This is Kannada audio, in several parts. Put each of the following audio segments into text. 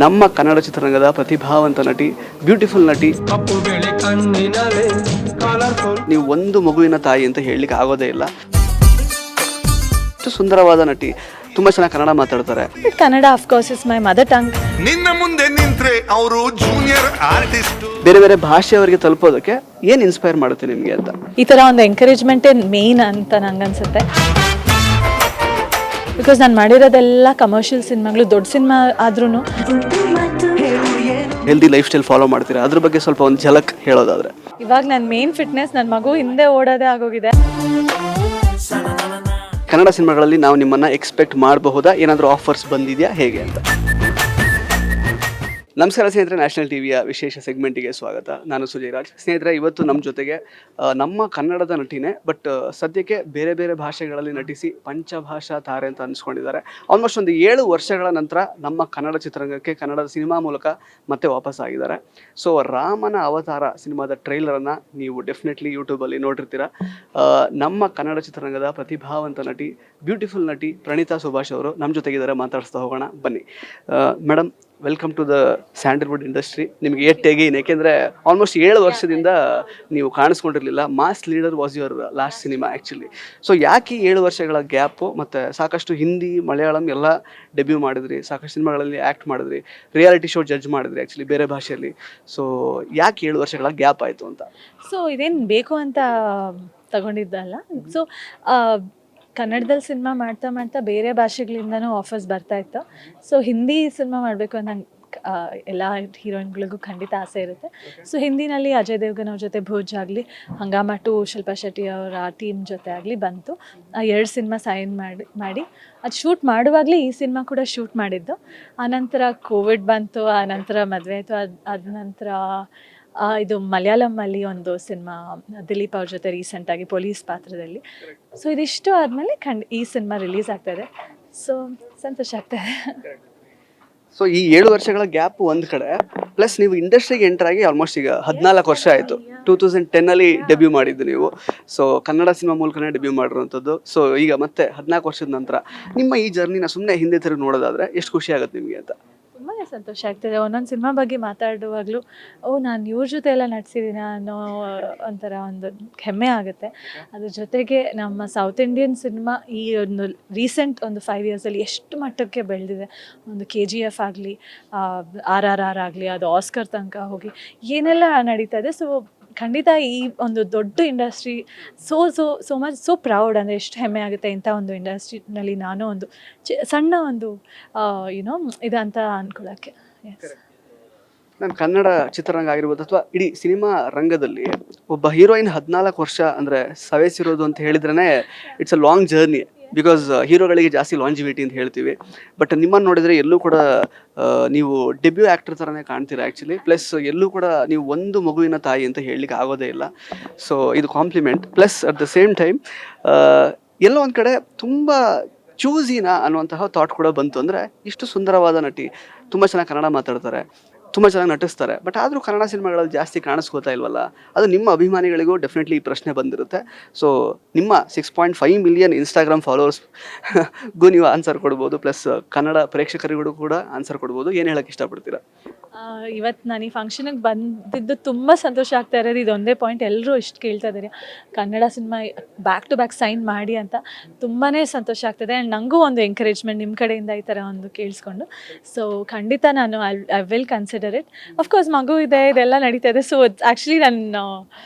ನಮ್ಮ ಕನ್ನಡ ಚಿತ್ರರಂಗದ ಪ್ರತಿಭಾವಂತ ನಟಿ, ಬ್ಯೂಟಿಫುಲ್ ನಟಿ. ನೀವು ಒಂದು ಮಗುವಿನ ತಾಯಿ ಅಂತ ಹೇಳಲಿಕ್ಕೆ ಆಗೋದೇ ಇಲ್ಲ. ಸುಂದರವಾದ ನಟಿ, ತುಂಬಾ ಚೆನ್ನಾಗಿ ಕನ್ನಡ ಮಾತಾಡ್ತಾರೆ. Kannada of course is my mother tongue. ನಿನ್ನ ಮುಂದೆ ನಿಂತ್ರೆ ಅವರು ಜೂನಿಯರ್ ಆರ್ಟಿಸ್ಟ್. ಬೇರೆ ಬೇರೆ ಭಾಷೆಯವರಿಗೆ ತಲುಪೋದಕ್ಕೆ ಏನ್ ಇನ್ಸ್ಪೈರ್ ಮಾಡುತ್ತೆ ನಿಮಗೆ ಅಂತ? ಈ ತರ ಒಂದು ಎಂಕರೇಜ್ಮೆಂಟೇ ಮೇನ್ ಅಂತ ನಂಗೆ ಅನ್ಸುತ್ತೆ. ಬಿಕಾಸ್ ನಾನು ಮಾಡಿರೋದೆಲ್ಲ ಕಮರ್ಷಿಯಲ್ ಸಿನಿಮಾಗಳು, ದೊಡ್ಡ ಸಿನಿಮಾ ಆದ್ರೂ ಹೆಲ್ದಿ ಲೈಫ್ ಸ್ಟೈಲ್ ಫಾಲೋ ಮಾಡ್ತೀರಾ, ಅದ್ರ ಬಗ್ಗೆ ಸ್ವಲ್ಪ ಒಂದು ಝಲಕ್ ಹೇಳೋದಾದ್ರೆ? ಇವಾಗ ನನ್ನ ಮೇನ್ ಫಿಟ್ನೆಸ್ ನನ್ನ ಮಗು ಹಿಂದೆ ಓಡೋದೇ ಆಗೋಗಿದೆ. ಕನ್ನಡ ಸಿನಿಮಾಗಳಲ್ಲಿ ನಾವು ನಿಮ್ಮನ್ನ ಎಕ್ಸ್ಪೆಕ್ಟ್ ಮಾಡಬಹುದಾ? ಏನಾದರೂ ಆಫರ್ಸ್ ಬಂದಿದೆಯಾ, ಹೇಗೆ ಅಂತ? ನಮಸ್ಕಾರ ಸ್ನೇಹಿತರೆ, ನ್ಯಾಷನಲ್ ಟಿವಿಯ ವಿಶೇಷ ಸೆಗ್ಮೆಂಟಿಗೆ ಸ್ವಾಗತ. ನಾನು ಸುಜಯ್ ರಾಜ್. ಸ್ನೇಹಿತರೆ, ಇವತ್ತು ನಮ್ಮ ಜೊತೆಗೆ ನಮ್ಮ ಕನ್ನಡದ ನಟಿನೇ, ಬಟ್ ಸದ್ಯಕ್ಕೆ ಬೇರೆ ಬೇರೆ ಭಾಷೆಗಳಲ್ಲಿ ನಟಿಸಿ ಪಂಚಭಾಷಾ ತಾರೆ ಅಂತ ಅನ್ಸ್ಕೊಂಡಿದ್ದಾರೆ. ಆಲ್ಮೋಸ್ಟ್ ಒಂದು 7 ವರ್ಷಗಳ ನಂತರ ನಮ್ಮ ಕನ್ನಡ ಚಿತ್ರರಂಗಕ್ಕೆ ಕನ್ನಡದ ಸಿನಿಮಾ ಮೂಲಕ ಮತ್ತೆ ವಾಪಸ್ ಆಗಿದ್ದಾರೆ. ಸೊ ರಾಮನ ಅವತಾರ ಸಿನಿಮಾದ ಟ್ರೈಲರನ್ನು ನೀವು ಡೆಫಿನೆಟ್ಲಿ ಯೂಟ್ಯೂಬಲ್ಲಿ ನೋಡಿರ್ತೀರ. ನಮ್ಮ ಕನ್ನಡ ಚಿತ್ರರಂಗದ ಪ್ರತಿಭಾವಂತ ನಟಿ, ಬ್ಯೂಟಿಫುಲ್ ನಟಿ ಪ್ರಣೀತಾ ಸುಭಾಷ್ ಅವರು ನಮ್ಮ ಜೊತೆಗಿದ್ದಾರೆ. ಮಾತಾಡಿಸ್ತಾ ಹೋಗೋಣ ಬನ್ನಿ. Madam, welcome to the Sandalwood industry. ನಿಮಗೆ ಏನ್, ಯಾಕೆಂದರೆ ಆಲ್ಮೋಸ್ಟ್ 7 ವರ್ಷದಿಂದ ನೀವು ಕಾಣಿಸ್ಕೊಂಡಿರಲಿಲ್ಲ. Mass leader was your last cinema actually. So ಯಾಕೆ 7 ವರ್ಷಗಳ ಗ್ಯಾಪು? ಮತ್ತು ಸಾಕಷ್ಟು ಹಿಂದಿ, ಮಲಯಾಳಂ ಎಲ್ಲ ಡೆಬ್ಯೂ ಮಾಡಿದ್ರಿ, ಸಾಕಷ್ಟು ಸಿನಿಮಾಗಳಲ್ಲಿ ಆ್ಯಕ್ಟ್ ಮಾಡಿದ್ರಿ, ರಿಯಾಲಿಟಿ ಶೋ ಜಡ್ಜ್ ಮಾಡಿದ್ರಿ ಆ್ಯಕ್ಚುಲಿ ಬೇರೆ ಭಾಷೆಯಲ್ಲಿ. ಸೊ ಯಾಕೆ 7 ವರ್ಷಗಳ ಗ್ಯಾಪ್ ಆಯಿತು ಅಂತ? ಸೊ ಇದೇನು ಬೇಕು ಅಂತ ತಗೊಂಡಿದ್ದಲ್ಲ. ಸೊ ಕನ್ನಡದಲ್ಲಿ ಸಿನಿಮಾ ಮಾಡ್ತಾ ಮಾಡ್ತಾ ಬೇರೆ ಭಾಷೆಗಳಿಂದನೂ ಆಫರ್ಸ್ ಬರ್ತಾಯಿತ್ತು. ಸೊ ಹಿಂದಿ ಸಿನಿಮಾ ಮಾಡಬೇಕು ಅಂತ ನಂಗೆ ಎಲ್ಲ ಹೀರೋಯಿನ್ಗಳಿಗೂ ಖಂಡಿತ ಆಸೆ ಇರುತ್ತೆ. ಸೊ ಹಿಂದಿನಲ್ಲಿ ಅಜಯ್ ದೇವ್ಗನ್ ಅವ್ರ ಜೊತೆ ಭೋಜ್ ಆಗಲಿ, ಹಂಗಾಮ 2 ಶಿಲ್ಪಾ ಶೆಟ್ಟಿ ಅವರ ಟೀಮ್ ಜೊತೆ ಆಗಲಿ ಬಂತು. 2 ಸಿನಿಮಾ ಸೈನ್ ಮಾಡಿ ಅದು ಶೂಟ್ ಮಾಡುವಾಗಲೇ ಈ ಸಿನಿಮಾ ಕೂಡ ಶೂಟ್ ಮಾಡಿದ್ದು. ಆನಂತರ ಕೋವಿಡ್ ಬಂತು, ಆನಂತರ ಮದುವೆ ಆಯಿತು. ಅದ ನಂತರ ಇದು ಮಲಯಾಳಮಲ್ಲಿ ಒಂದು ಸಿನಿಮಾ ದಿಲೀಪ್ ಅವ್ರ ಜೊತೆ ರೀಸೆಂಟಾಗಿ ಪೊಲೀಸ್ ಪಾತ್ರದಲ್ಲಿ. ಸೊ ಇದಿಷ್ಟು ಆದಮೇಲೆ ಈ ಸಿನಿಮಾ ರಿಲೀಸ್ ಆಗ್ತಾಯಿದೆ. ಸೊ ಸಂತೋಷ ಆಗ್ತಾಯಿದೆ. ಸೊ ಈ 7 ವರ್ಷಗಳ ಗ್ಯಾಪ್ ಒಂದು ಕಡೆ, ಪ್ಲಸ್ ನೀವು ಇಂಡಸ್ಟ್ರಿಗೆ ಎಂಟರ್ ಆಗಿ ಆಲ್ಮೋಸ್ಟ್ ಈಗ 14 ವರ್ಷ ಆಯಿತು. 2010 ಡೆಬ್ಯೂ ಮಾಡಿದ್ದು ನೀವು. ಸೊ ಕನ್ನಡ ಸಿನಿಮಾ ಮೂಲಕನೇ ಡೆಬ್ಯೂ ಮಾಡಿರೋಂಥದ್ದು. ಸೊ ಈಗ ಮತ್ತೆ 14 ವರ್ಷದ ನಂತರ ನಿಮ್ಮ ಈ ಜರ್ನಿನ ಸುಮ್ಮನೆ ಹಿಂದೆ ತಿರುಗಿ ನೋಡೋದಾದರೆ ಎಷ್ಟು ಖುಷಿ ಆಗುತ್ತೆ ನಿಮಗೆ ಅಂತ? ತುಂಬಾ ಸಂತೋಷ ಆಗ್ತದೆ. ಒಂದೊಂದು ಸಿನಿಮಾ ಬಗ್ಗೆ ಮಾತಾಡುವಾಗಲೂ ನಾನು ಇವ್ರ ಜೊತೆ ಎಲ್ಲ ನಟಿಸಿದ್ದೀನಿ ಅನ್ನೋ ಒಂಥರ ಒಂದು ಹೆಮ್ಮೆ ಆಗುತ್ತೆ. ಅದ್ರ ಜೊತೆಗೆ ನಮ್ಮ ಸೌತ್ ಇಂಡಿಯನ್ ಸಿನಿಮಾ ಈ ಒಂದು ರೀಸೆಂಟ್ ಒಂದು 5 ಇಯರ್ಸಲ್ಲಿ ಎಷ್ಟು ಮಟ್ಟಕ್ಕೆ ಬೆಳೆದಿದೆ. ಒಂದು KGF ಆಗಲಿ, RRR ಆಗಲಿ, ಅದು ಆಸ್ಕರ್ ತನಕ ಹೋಗಿ ಏನೆಲ್ಲ ನಡೀತಾ ಇದೆ. ಸೊ ಖಂಡಿತ ಈ ಒಂದು ದೊಡ್ಡ ಇಂಡಸ್ಟ್ರಿ ಸೋ ಮಚ್ ಪ್ರೌಡ್. ಅಂದರೆ ಎಷ್ಟು ಹೆಮ್ಮೆ ಆಗುತ್ತೆ ಇಂಥ ಒಂದು ಇಂಡಸ್ಟ್ರಿನಲ್ಲಿ ನಾನು ಒಂದು ಸಣ್ಣ ಒಂದು ಇದಂತ ಅಂದ್ಕೊಳ್ಳೋಕ್ಕೆ. ನಾನು ಕನ್ನಡ ಚಿತ್ರರಂಗ ಆಗಿರ್ಬೋದು ಅಥವಾ ಇಡೀ ಸಿನಿಮಾ ರಂಗದಲ್ಲಿ ಒಬ್ಬ ಹೀರೋಯಿನ್ 14 ವರ್ಷ ಅಂದರೆ ಸವೆಸಿರೋದು ಅಂತ ಹೇಳಿದ್ರೇ it's a long journey. Because ಹೀರೋಗಳಿಗೆ ಜಾಸ್ತಿ ಲಾಂಜಿವಿಟಿ ಅಂತ ಹೇಳ್ತೀವಿ. ಬಟ್ ನಿಮ್ಮನ್ನು ನೋಡಿದರೆ ಎಲ್ಲೂ ಕೂಡ ನೀವು ಡೆಬ್ಯೂ ಆ್ಯಕ್ಟರ್ ಥರನೇ ಕಾಣ್ತೀರಾ ಆ್ಯಕ್ಚುಲಿ. ಪ್ಲಸ್ ಎಲ್ಲೂ ಕೂಡ ನೀವು ಒಂದು ಮಗುವಿನ ತಾಯಿ ಅಂತ ಹೇಳಲಿಕ್ಕೆ ಆಗೋದೇ ಇಲ್ಲ. ಸೊ ಇದು compliment. Plus at the same time ಎಲ್ಲೋ ಒಂದು ಕಡೆ ತುಂಬ ಚೂಸಿನಾ ಅನ್ನುವಂತಹ ಥಾಟ್ ಕೂಡ ಬಂತು. ಅಂದರೆ ಇಷ್ಟು ಸುಂದರವಾದ ನಟಿ, ತುಂಬ ಚೆನ್ನಾಗಿ ಕನ್ನಡ ಮಾತಾಡ್ತಾರೆ, ತುಂಬ ಚೆನ್ನಾಗಿ ನಟಿಸ್ತಾರೆ, ಬಟ್ ಆದರೂ ಕನ್ನಡ ಸಿನಿಮಾಗಳಲ್ಲಿ ಜಾಸ್ತಿ ಕಾಣಿಸ್ಕೋತಾ ಇಲ್ವಲ್ಲ? ಅದು ನಿಮ್ಮ ಅಭಿಮಾನಿಗಳಿಗೂ ಡೆಫಿನೆಟ್ಲಿ ಈ ಪ್ರಶ್ನೆ ಬಂದಿರುತ್ತೆ. ಸೊ ನಿಮ್ಮ 6.5 ಮಿಲಿಯನ್ ಇನ್ಸ್ಟಾಗ್ರಾಮ್ ಫಾಲೋವರ್ಸ್ಗೂ ನೀವು ಆನ್ಸರ್ ಕೊಡ್ಬೋದು, ಪ್ಲಸ್ ಕನ್ನಡ ಪ್ರೇಕ್ಷಕರಿಗೂ ಕೂಡ ಆನ್ಸರ್ ಕೊಡ್ಬೋದು. ಏನು ಹೇಳೋಕ್ಕೆ ಇಷ್ಟಪಡ್ತೀರಾ? ಇವತ್ತು ನಾನು ಈ ಫಂಕ್ಷನಿಗೆ ಬಂದಿದ್ದು ತುಂಬ ಸಂತೋಷ ಆಗ್ತಾ ಇರೋದು ಇದೊಂದೇ ಪಾಯಿಂಟ್. ಎಲ್ಲರೂ ಇಷ್ಟು ಕೇಳ್ತಾ ಇದ್ದಾರೆ Kannada cinema back to back sign ಮಾಡಿ ಅಂತ. ತುಂಬಾ ಸಂತೋಷ ಆಗ್ತದೆ. ಆ್ಯಂಡ್ ನನಗೂ ಒಂದು ಎಂಕರೇಜ್ಮೆಂಟ್ ನಿಮ್ಮ ಕಡೆಯಿಂದ ಈ ಥರ ಒಂದು ಕೇಳಿಸ್ಕೊಂಡು. ಸೊ ಖಂಡಿತ ನಾನು I will consider it. Of course ಮಗು ಇದೆ, ಇದೆಲ್ಲ ನಡೀತಾ ಇದೆ. ಸೊ ಆ್ಯಕ್ಚುಲಿ ನಾನು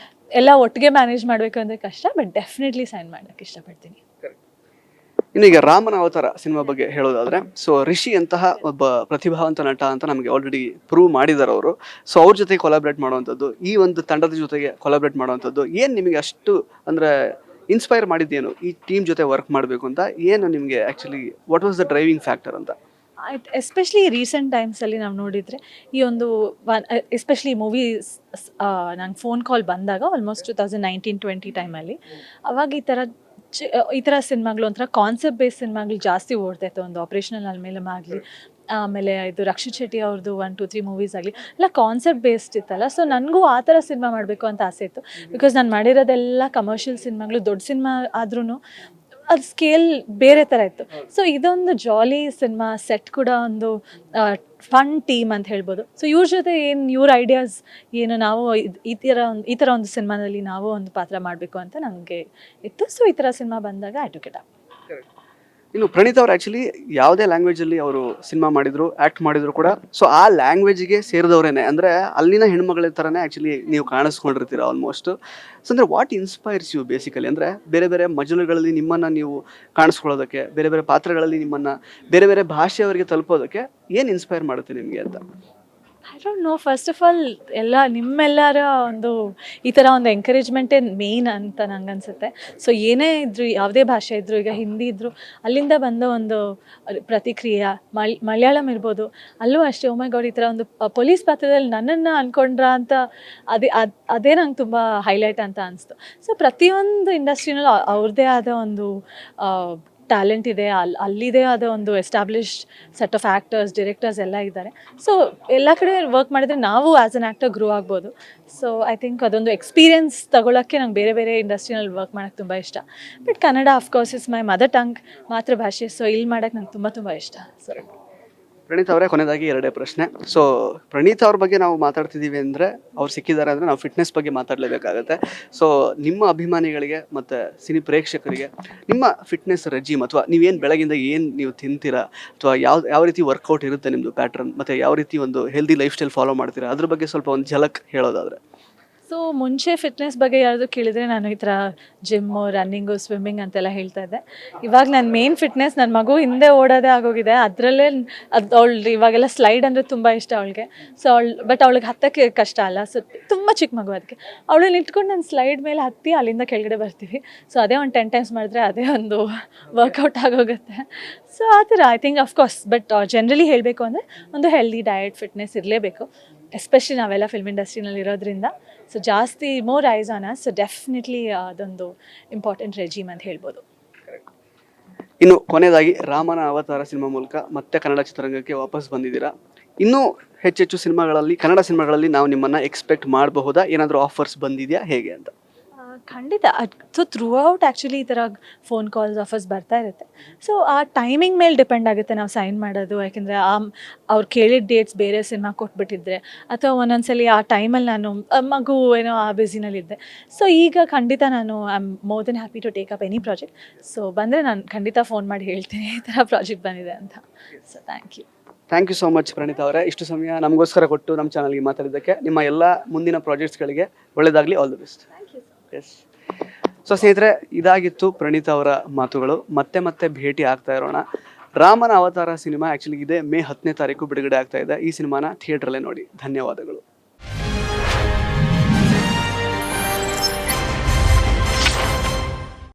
ಎಲ್ಲ ಒಟ್ಟಿಗೆ ಮ್ಯಾನೇಜ್ ಮಾಡಬೇಕು ಅಂದರೆ ಕಷ್ಟ, ಬಟ್ ಡೆಫಿನೆಟ್ಲಿ ಸೈನ್ ಮಾಡೋಕ್ಕೆ ಇಷ್ಟಪಡ್ತೀನಿ. ಇನ್ನು ಈಗ ರಾಮನ ಅವತಾರ ಸಿನಿಮಾ ಬಗ್ಗೆ ಹೇಳೋದಾದ್ರೆ, ಸೊ ರಿಷಿ ಅಂತಹ ಒಬ್ಬ ಪ್ರತಿಭಾವಂತ ನಟ ಅಂತ ನಮಗೆ ಆಲ್ರೆಡಿ ಪ್ರೂವ್ ಮಾಡಿದ್ದಾರೆ ಅವರು. ಸೊ ಅವ್ರ ಜೊತೆಗೆ ಕೊಲಾಬ್ರೇಟ್ ಮಾಡುವಂಥದ್ದು, ಈ ಒಂದು ತಂಡದ ಜೊತೆಗೆ ಕೊಲಾಬ್ರೇಟ್ ಮಾಡುವಂಥದ್ದು ಏನು ನಿಮಗೆ ಅಷ್ಟು ಅಂದರೆ ಇನ್ಸ್ಪೈರ್ ಮಾಡಿದ್ದೇನು ಈ ಟೀಮ್ ಜೊತೆ ವರ್ಕ್ ಮಾಡಬೇಕು ಅಂತ? ಏನು ನಿಮಗೆ actually what was the driving factor ಅಂತ? ಎಸ್ಪೆಷಲಿ ರೀಸೆಂಟ್ ಟೈಮ್ಸಲ್ಲಿ ನಾವು ನೋಡಿದರೆ ಈ ಒಂದು ಎಸ್ಪೆಷಲಿ ಮೂವೀಸ್ ನಂಗೆ ಫೋನ್ ಕಾಲ್ ಬಂದಾಗ ಆಲ್ಮೋಸ್ಟ್ 2019-20 ಟೈಮಲ್ಲಿ, ಅವಾಗ ಈ ಥರ ಸಿನಿಮಾಗಳು ಒಂಥರ ಕಾನ್ಸೆಪ್ಟ್ ಬೇಸ್ ಸಿನಿಮಾಗಳು ಜಾಸ್ತಿ ಓಡ್ತಾಯಿತ್ತು. ಒಂದು ಆಪ್ರೇಷನಲ್ ಮೇಲೆ ಆಗಲಿ, ಆಮೇಲೆ ಇದು ರಕ್ಷಿತ್ ಶೆಟ್ಟಿ ಅವ್ರದ್ದು 1, 2, 3 ಮೂವೀಸ್ ಆಗಲಿ, ಎಲ್ಲ ಕಾನ್ಸೆಪ್ಟ್ ಬೇಸ್ಡ್ ಇತ್ತಲ್ಲ. ಸೊ ನನಗೂ ಆ ಥರ ಸಿನಿಮಾ ಮಾಡಬೇಕು ಅಂತ ಆಸೆ ಇತ್ತು. ಬಿಕಾಸ್ ನಾನು ಮಾಡಿರೋದೆಲ್ಲ ಕಮರ್ಷಿಯಲ್ ಸಿನಿಮಾಗಳು, ದೊಡ್ಡ ಸಿನಿಮಾ ಆದ್ರೂ ಅದು ಸ್ಕೇಲ್ ಬೇರೆ ಥರ ಇತ್ತು. ಸೊ ಇದೊಂದು ಜಾಲಿ ಸಿನಿಮಾ, ಸೆಟ್ ಕೂಡ ಒಂದು ಫನ್ ಟೀಮ್ ಅಂತ ಹೇಳ್ಬೋದು. ಸೊ ಇವ್ರ ಜೊತೆ ಏನು ಇವ್ರ ಐಡಿಯಾಸ್ ಏನು, ನಾವು ಈ ಥರ ಒಂದು ಸಿನಿಮಾದಲ್ಲಿ ನಾವು ಒಂದು ಪಾತ್ರ ಮಾಡಬೇಕು ಅಂತ ನನಗೆ ಇತ್ತು. ಸೊ ಈ ಥರ ಸಿನಿಮಾ ಬಂದಾಗ ಐ ಟುಕ್ ಇಟ್ ಅಪ್. ಇನ್ನು ಪ್ರಣೀತ್ ಅವ್ರು ಆ್ಯಕ್ಚುಲಿ ಯಾವುದೇ ಲ್ಯಾಂಗ್ವೇಜಲ್ಲಿ ಅವರು ಸಿನಿಮಾ ಮಾಡಿದ್ರು, ಆ್ಯಕ್ಟ್ ಮಾಡಿದ್ರು ಕೂಡ ಸೊ ಆ ಲ್ಯಾಂಗ್ವೇಜಿಗೆ ಸೇರಿದವರೇನೆ, ಅಂದರೆ ಅಲ್ಲಿನ ಹೆಣ್ಮಗಳ ಥರನೇ ಆ್ಯಕ್ಚುಲಿ ನೀವು ಕಾಣಿಸ್ಕೊಂಡಿರ್ತೀರ ಆಲ್ಮೋಸ್ಟ್. ಸೊ ಅಂದರೆ ವಾಟ್ ಇನ್ಸ್ಪೈರ್ಸ್ ಯು ಬೇಸಿಕಲಿ, ಅಂದರೆ ಬೇರೆ ಬೇರೆ ಮಜಲುಗಳಲ್ಲಿ ನಿಮ್ಮನ್ನು ನೀವು ಕಾಣಿಸ್ಕೊಳ್ಳೋದಕ್ಕೆ, ಬೇರೆ ಬೇರೆ ಪಾತ್ರಗಳಲ್ಲಿ ನಿಮ್ಮನ್ನು ಬೇರೆ ಬೇರೆ ಭಾಷೆಯವರಿಗೆ ತಲುಪೋದಕ್ಕೆ ಏನು ಇನ್ಸ್ಪೈರ್ ಮಾಡುತ್ತೆ ನಿಮಗೆ ಅಂತ? I don't know, first of all ನಿಮ್ಮೆಲ್ಲರ ಒಂದು ಈ ಥರ ಒಂದು ಎಂಕರೇಜ್ಮೆಂಟೇ ಮೇಯ್ನ್ ಅಂತ ನಂಗೆ ಅನಿಸುತ್ತೆ. ಸೊ ಏನೇ ಇದ್ದರೂ, ಯಾವುದೇ ಭಾಷೆ ಇದ್ದರೂ, ಈಗ ಹಿಂದಿ ಇದ್ದರೂ ಅಲ್ಲಿಂದ ಬಂದ ಒಂದು ಪ್ರತಿಕ್ರಿಯೆ. ಮಲಯಾಳಂ ಇರ್ಬೋದು, ಅಲ್ಲೂ ಅಷ್ಟೇ, ಓ ಮೈ ಗಾಡ್ ಈ ಥರ ಒಂದು ಪೊಲೀಸ್ ಪಾತ್ರದಲ್ಲಿ ನನ್ನನ್ನು ಅಂದ್ಕೊಂಡ್ರ ಅಂತ ಅದೇ ನಂಗೆ ತುಂಬ ಹೈಲೈಟ್ ಅಂತ ಅನಿಸ್ತು. ಸೊ ಪ್ರತಿಯೊಂದು ಇಂಡಸ್ಟ್ರಿನಲ್ಲೂ ಅವ್ರದ್ದೇ ಆದ ಒಂದು ಟ್ಯಾಲೆಂಟ್ ಇದೆ, ಅಲ್ಲಿದೆ ಆದ ಒಂದು established set of actors, directors ಎಲ್ಲ ಇದ್ದಾರೆ. ಸೊ ಎಲ್ಲ ಕಡೆ ವರ್ಕ್ ಮಾಡಿದರೆ ನಾವು ಆ್ಯಸ್ ಅನ್ ಆ್ಯಕ್ಟರ್ ಗ್ರೋ ಆಗ್ಬೋದು. ಸೊ ಐ ಥಿಂಕ್ ಅದೊಂದು ಎಕ್ಸ್ಪೀರಿಯನ್ಸ್ ತಗೊಳ್ಳೋಕ್ಕೆ ನಂಗೆ ಬೇರೆ ಬೇರೆ ಇಂಡಸ್ಟ್ರಿನಲ್ಲಿ ವರ್ಕ್ ಮಾಡೋಕ್ಕೆ ತುಂಬ ಇಷ್ಟ. But Kannada of course is my mother tongue, ಮಾತೃಭಾಷೆ. ಸೊ ಇಲ್ಲಿ ಮಾಡೋಕ್ಕೆ ನಂಗೆ ತುಂಬ ತುಂಬ ಇಷ್ಟ. ಸೊ ಪ್ರಣೀತ್ ಅವರೇ, ಕೊನೆಯದಾಗಿ ಎರಡೇ ಪ್ರಶ್ನೆ. ಸೊ ಪ್ರಣೀತ್ ಅವ್ರ ಬಗ್ಗೆ ನಾವು ಮಾತಾಡ್ತಿದ್ದೀವಿ ಅಂದರೆ, ಅವ್ರು ಸಿಕ್ಕಿದ್ದಾರೆ ಅಂದರೆ ನಾವು ಫಿಟ್ನೆಸ್ ಬಗ್ಗೆ ಮಾತಾಡಲೇಬೇಕಾಗತ್ತೆ. ಸೊ ನಿಮ್ಮ ಅಭಿಮಾನಿಗಳಿಗೆ ಮತ್ತು ಸಿನಿ ಪ್ರೇಕ್ಷಕರಿಗೆ ನಿಮ್ಮ ಫಿಟ್ನೆಸ್ ರೆಜಿಮ್, ಅಥವಾ ನೀವೇನು ಬೆಳಗಿಂದ ಏನು ನೀವು ತಿಂತೀರಾ, ಅಥವಾ ಯಾವ ರೀತಿ ವರ್ಕೌಟ್ ಇರುತ್ತೆ ನಿಮ್ಮದು ಪ್ಯಾಟ್ರನ್, ಮತ್ತು ಯಾವ ರೀತಿ ಒಂದು ಹೆಲ್ದಿ ಲೈಫ್ ಸ್ಟೈಲ್ ಫಾಲೋ ಮಾಡ್ತೀರಾ, ಅದ್ರ ಬಗ್ಗೆ ಸ್ವಲ್ಪ ಒಂದು ಝಲಕ್ ಹೇಳೋದಾದರೆ? ಸೊ ಮುಂಚೆ ಫಿಟ್ನೆಸ್ ಬಗ್ಗೆ ಯಾರಾದರೂ ಕೇಳಿದರೆ ನಾನು ಈ ಥರ ಜಿಮ್ಮು, ರನ್ನಿಂಗು, ಸ್ವಿಮ್ಮಿಂಗ್ ಅಂತೆಲ್ಲ ಹೇಳ್ತಾ ಇದ್ದೆ. ಇವಾಗ ನನ್ನ ಮೇನ್ ಫಿಟ್ನೆಸ್ ನನ್ನ ಮಗು ಹಿಂದೆ ಓಡೋದೇ ಆಗೋಗಿದೆ. ಅದರಲ್ಲೇ ಇವಾಗೆಲ್ಲ ಸ್ಲೈಡ್ ಅಂದರೆ ತುಂಬ ಇಷ್ಟ ಅವಳಿಗೆ. ಸೊ ಬಟ್ ಅವಳಿಗೆ ಹತ್ತಕ್ಕೆ ಕಷ್ಟ ಅಲ್ಲ. ಸೊ ತುಂಬ ಚಿಕ್ಕ ಮಗು, ಅದಕ್ಕೆ ಅವಳನ್ನ ಇಟ್ಕೊಂಡು ನಾನು ಸ್ಲೈಡ್ ಮೇಲೆ ಹತ್ತಿ ಅಲ್ಲಿಂದ ಕೆಳಗಡೆ ಬರ್ತೀವಿ. ಸೊ ಅದೇ ಒಂದು 10 ಟೈಮ್ಸ್ ಮಾಡಿದ್ರೆ ಅದೇ ಒಂದು ವರ್ಕೌಟ್ ಆಗೋಗುತ್ತೆ. ಸೊ ಆ ಥರ I think of course. But generally ಹೇಳಬೇಕು ಅಂದರೆ ಒಂದು ಹೆಲ್ದಿ ಡಯಟ್, ಫಿಟ್ನೆಸ್ ಇರಲೇಬೇಕು. ಎಸ್ಪೆಷಲಿ ನಾವೆಲ್ಲ ಫಿಲ್ಮ್ ಇಂಡಸ್ಟ್ರಿನಲ್ಲಿ ಇರೋದ್ರಿಂದ. ಸೊ ಜಾಸ್ತಿ more ice on us. So definitely ಅದೊಂದು ಇಂಪಾರ್ಟೆಂಟ್ ರೆಜಿಮ್ ಅಂತ ಹೇಳ್ಬೋದು. ಇನ್ನು ಕೊನೆಯದಾಗಿ, ರಾಮನ ಅವತಾರ ಸಿನಿಮಾ ಮೂಲಕ ಮತ್ತೆ ಕನ್ನಡ ಚಿತ್ರರಂಗಕ್ಕೆ ವಾಪಸ್ ಬಂದಿದ್ದೀರಾ. ಇನ್ನೂ ಹೆಚ್ಚೆಚ್ಚು ಸಿನಿಮಾಗಳಲ್ಲಿ, ಕನ್ನಡ ಸಿನಿಮಾಗಳಲ್ಲಿ ನಾವು ನಿಮ್ಮನ್ನು ಎಕ್ಸ್ಪೆಕ್ಟ್ ಮಾಡಬಹುದಾ? ಏನಾದರೂ ಆಫರ್ಸ್ ಬಂದಿದೆಯಾ, ಹೇಗೆ ಅಂತ? ಖಂಡಿತ. ಸೊ ಥ್ರೂ ಔಟ್ ಆ್ಯಕ್ಚುಲಿ ಈ ಥರ ಫೋನ್ ಕಾಲ್ಸ್, ಆಫರ್ಸ್ ಬರ್ತಾ ಇರುತ್ತೆ. ಸೊ ಆ ಟೈಮಿಂಗ್ ಮೇಲೆ ಡಿಪೆಂಡ್ ಆಗುತ್ತೆ ನಾವು ಸೈನ್ ಮಾಡೋದು. ಯಾಕೆಂದರೆ ಅವ್ರು ಕೇಳಿದ ಡೇಟ್ಸ್ ಬೇರೆ ಸಿನಿಮಾ ಕೊಟ್ಬಿಟ್ಟಿದ್ರೆ, ಅಥವಾ ಒಂದೊಂದ್ಸಲಿ ಆ ಟೈಮಲ್ಲಿ ನಾನು ಮಗು ಏನೋ ಆ ಬ್ಯುಸಿನಲ್ಲಿದ್ದೆ. ಸೊ ಈಗ ಖಂಡಿತ ನಾನು I am more than happy to take up any project. So ಬಂದರೆ ನಾನು ಖಂಡಿತ ಫೋನ್ ಮಾಡಿ ಹೇಳ್ತೀನಿ ಈ ಥರ ಪ್ರಾಜೆಕ್ಟ್ ಬಂದಿದೆ ಅಂತ. So thank you so much Praneeth ಅವರೇ, ಇಷ್ಟು ಸಮಯ ನಮಗೋಸ್ಕರ ಕೊಟ್ಟು ನಮ್ಮ ಚಾನಲ್ಗೆ ಮಾತಾಡಿದ್ದಕ್ಕೆ. ನಿಮ್ಮ ಎಲ್ಲ ಮುಂದಿನ ಪ್ರಾಜೆಕ್ಟ್ಸ್ಗಳಿಗೆ ಒಳ್ಳೆಯದಾಗಲಿ. All the best. Yes. So ಸ್ನೇಹಿತರೆ, ಇದಾಗಿತ್ತು ಪ್ರಣೀತ್ ಅವರ ಮಾತುಗಳು. ಮತ್ತೆ ಭೇಟಿ ಆಗ್ತಾ ಇರೋಣ. ರಾಮನ ಅವತಾರ ಸಿನಿಮಾ ಆ್ಯಕ್ಚುಲಿ ಇದೆ ಮೇ 10ನೇ ತಾರೀಕು ಬಿಡುಗಡೆ ಆಗ್ತಾ ಇದೆ. ಈ ಸಿನಿಮಾನ ಥಿಯೇಟ್ರಲ್ಲೇ ನೋಡಿ. ಧನ್ಯವಾದಗಳು.